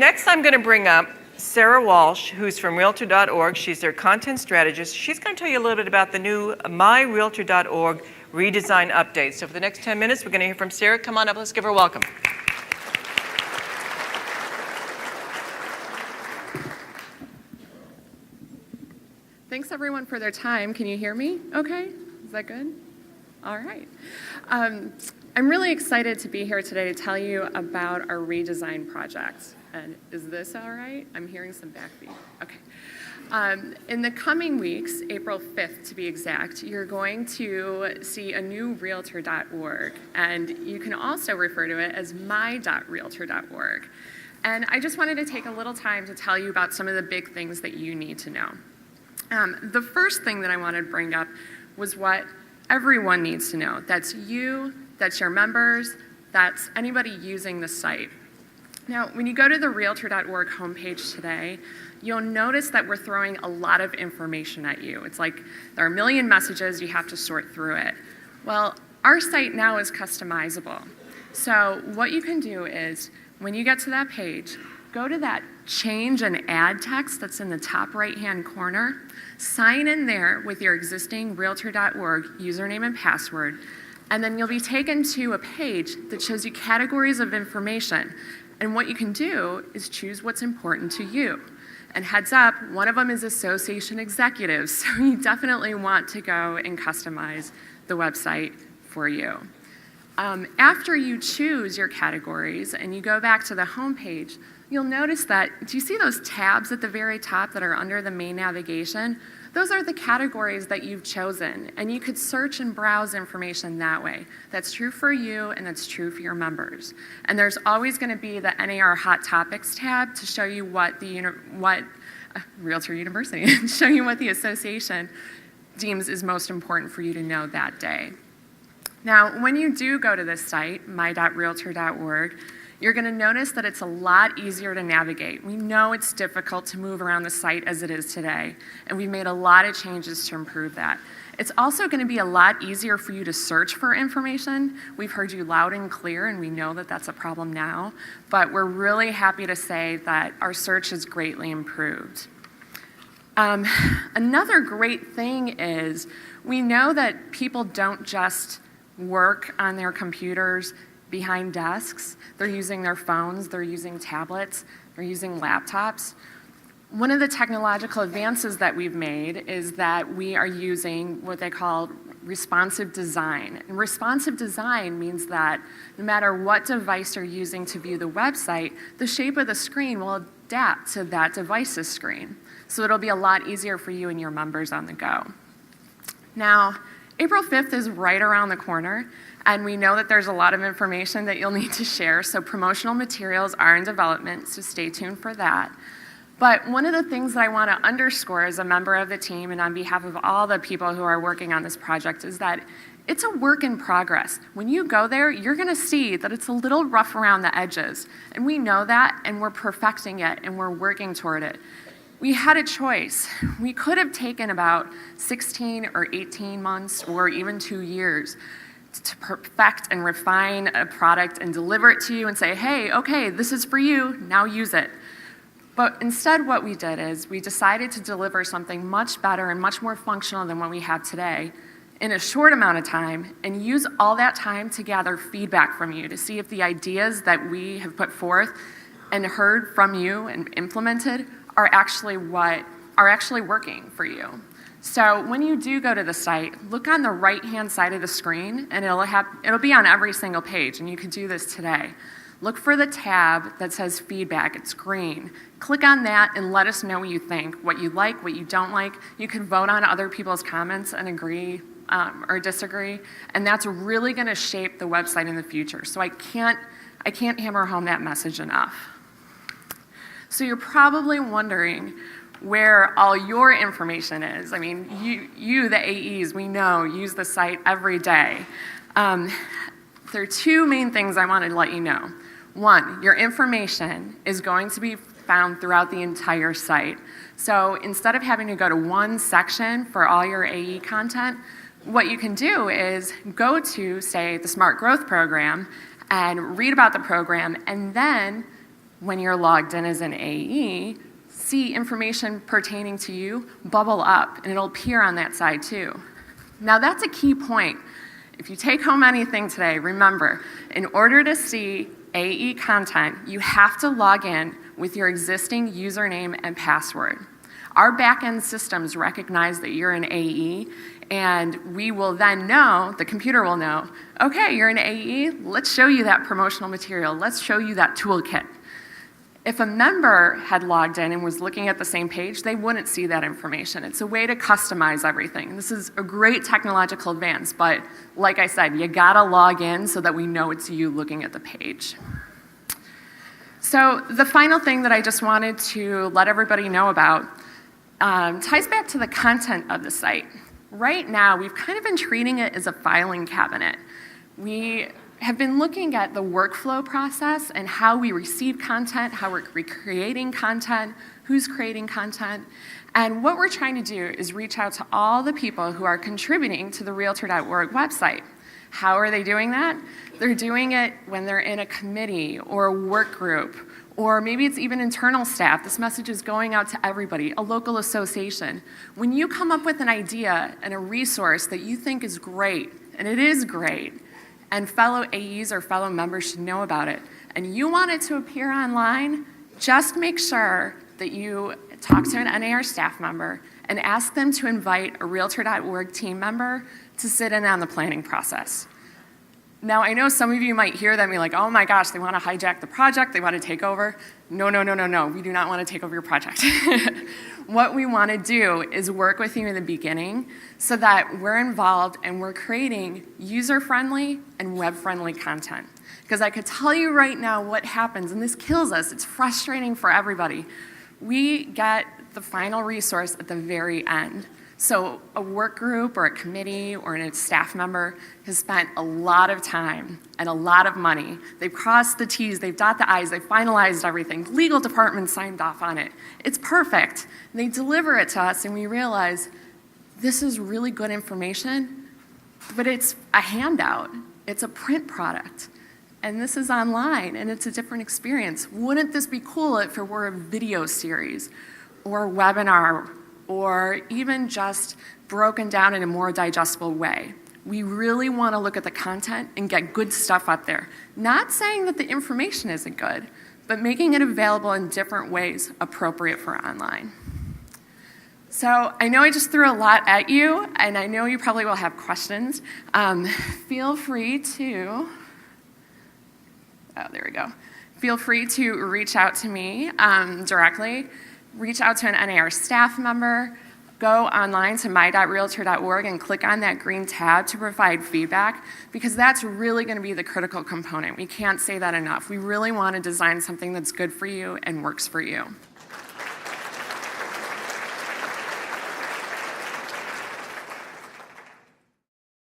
next I'm going to bring up Sarah Walsh, who's from Realtor.org. She's their content strategist. She's going to tell you a little bit about the new MyRealtor.org redesign update. So for the next 10 minutes, we're going to hear from Sarah. Come on up. Let's give her a welcome. Thanks, everyone, for their time. Can you hear me okay? Is that good? All right. I'm really excited to be here today to tell you about our redesign project. And is this all right? I'm hearing some backbeat. Okay. In the coming weeks, April 5th to be exact, you're going to see a new Realtor.org. And you can also refer to it as my.realtor.org. And I just wanted to take a little time to tell you about some of the big things that you need to know. The first thing that I wanted to bring up was what everyone needs to know. That's you, that's your members, that's anybody using the site. Now, when you go to the Realtor.org homepage today, you'll notice that we're throwing a lot of information at you. It's like there are a million messages, you have to sort through it. Well, our site now is customizable. So what you can do is, when you get to that page, go to that change and add text that's in the top right-hand corner, sign in there with your existing Realtor.org username and password, and then you'll be taken to a page that shows you categories of information. And what you can do is choose what's important to you. And heads up, one of them is association executives, so you definitely want to go and customize the website for you. After you choose your categories and you go back to the home page, you'll notice that, do you see those tabs at the very top that are under the main navigation? Those are the categories that you've chosen, and you could search and browse information that way. That's true for you, and that's true for your members. And there's always going to be the NAR Hot Topics tab to show you what Realtor University, show you what the association deems is most important for you to know that day. Now, when you do go to this site, my.realtor.org, you're going to notice that it's a lot easier to navigate. We know it's difficult to move around the site as it is today, and we've made a lot of changes to improve that. It's also going to be a lot easier for you to search for information. We've heard you loud and clear, and we know that that's a problem now, but we're really happy to say that our search has greatly improved. Another great thing is we know that people don't just work on their computers behind desks. They're using their phones, they're using tablets, they're using laptops. One of the technological advances that we've made is that we are using what they call responsive design. And responsive design means that no matter what device you're using to view the website, the shape of the screen will adapt to that device's screen. So it'll be a lot easier for you and your members on the go. Now, April 5th is right around the corner, and we know that there's a lot of information that you'll need to share, so promotional materials are in development, so stay tuned for that. But one of the things that I want to underscore as a member of the team and on behalf of all the people who are working on this project is that it's a work in progress. When you go there, you're going to see that it's a little rough around the edges, and we know that, and we're perfecting it, and we're working toward it. We had a choice. We could have taken about 16 or 18 months or even 2 years to perfect and refine a product and deliver it to you and say, hey, okay, this is for you, now use it. But instead what we did is we decided to deliver something much better and much more functional than what we have today in a short amount of time and use all that time to gather feedback from you to see if the ideas that we have put forth and heard from you and implemented are actually working for you. So when you do go to the site, look on the right-hand side of the screen, and it'll be on every single page, and you can do this today. Look for the tab that says feedback. It's green. Click on that and let us know what you think, what you like, what you don't like. You can vote on other people's comments and agree or disagree, and that's really going to shape the website in the future. So I can't hammer home that message enough. So you're probably wondering where all your information is. I mean, you the AEs, we know, use the site every day. There are two main things I wanted to let you know. One, your information is going to be found throughout the entire site. So instead of having to go to one section for all your AE content, what you can do is go to, say, the Smart Growth Program and read about the program, and then when you're logged in as an AE, see information pertaining to you bubble up, and it'll appear on that side too. Now that's a key point. If you take home anything today, remember, in order to see AE content, you have to log in with your existing username and password. Our back-end systems recognize that you're an AE, and we will then know, the computer will know, okay, you're an AE, let's show you that promotional material, let's show you that toolkit. If a member had logged in and was looking at the same page, they wouldn't see that information. It's a way to customize everything. This is a great technological advance, but like I said, you gotta log in so that we know it's you looking at the page. So the final thing that I just wanted to let everybody know about ties back to the content of the site. Right now, we've kind of been treating it as a filing cabinet. We have been looking at the workflow process and how we receive content, how we're recreating content, who's creating content. And what we're trying to do is reach out to all the people who are contributing to the Realtor.org website. How are they doing that? They're doing it when they're in a committee or a work group, or maybe it's even internal staff. This message is going out to everybody, a local association. When you come up with an idea and a resource that you think is great, and it is great, and fellow AEs or fellow members should know about it, and you want it to appear online, just make sure that you talk to an NAR staff member and ask them to invite a Realtor.org team member to sit in on the planning process. Now, I know some of you might hear that and be like, oh my gosh, they want to hijack the project, they want to take over. No, no, no, no, no, we do not want to take over your project. What we want to do is work with you in the beginning so that we're involved and we're creating user-friendly and web-friendly content. Because I could tell you right now what happens, and this kills us, it's frustrating for everybody. We get the final resource at the very end. So a work group or a committee or a staff member has spent a lot of time and a lot of money. They've crossed the T's, they've dotted the I's, they've finalized everything. The legal department signed off on it. It's perfect. They deliver it to us and we realize this is really good information, but it's a handout. It's a print product. And this is online and it's a different experience. Wouldn't this be cool if it were a video series or a webinar or even just broken down in a more digestible way? We really want to look at the content and get good stuff up there. Not saying that the information isn't good, but making it available in different ways appropriate for online. So I know I just threw a lot at you, and I know you probably will have questions. Feel free to, there we go. Feel free to reach out to me directly. Reach out to an NAR staff member, go online to my.realtor.org and click on that green tab to provide feedback, because that's really going to be the critical component. We can't say that enough. We really want to design something that's good for you and works for you.